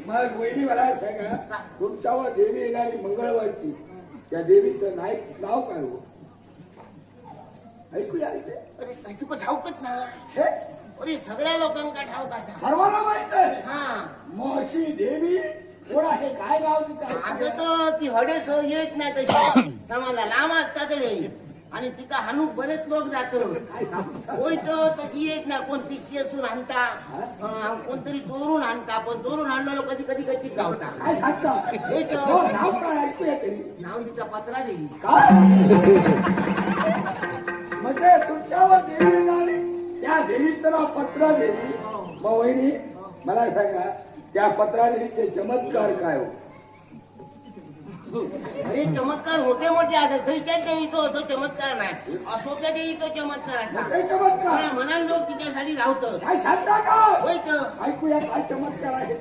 मग वहिनी मला सांगा, तुमच्यावर देवी येणारी मंगळवारची त्या देवीचं नाव काय हो? ऐकूया इथे. अरे तुका ठाऊकच ना. छे, अरे सगळ्या लोकांका ठाऊक असा. सर्वांना माहित आहे. हा मग अशी देवी कोण आहे, काय नाव तिचं? असं तर ती हडेच येत नाही तशी समाला लांब असतात रे. आणि तिका हानूक बरेच लोक जातो. काय सांगता? होय तर तशी येत ना. कोण पिशी असून आणता, कोणतरी चोरून आणता. पण चोरून आणलेलो कधी कधी कधी गावता. काय सांगता? होय हो, तर नाव काय ऐकूया तरी? नाव तिचा पत्रा देवी. काय म्हणजे तुमच्यावर देवी येणारी त्या देवीचं नाव पत्रा देवी. मग वहिनी मला सांगा, त्या पत्रा देवीचे चमत्कार काय हो? अरे चमत्कार मोठे मोठे असतात. खैच्या देवीचो असं चमत्कार नाही, अशोकच्या देवीचो चमत्कार असा. काय चमत्कार? म्हणाल लोक तिच्यासाठी राहतं. काय सांगता का? होय तर ऐकूया काय चमत्कार आहे.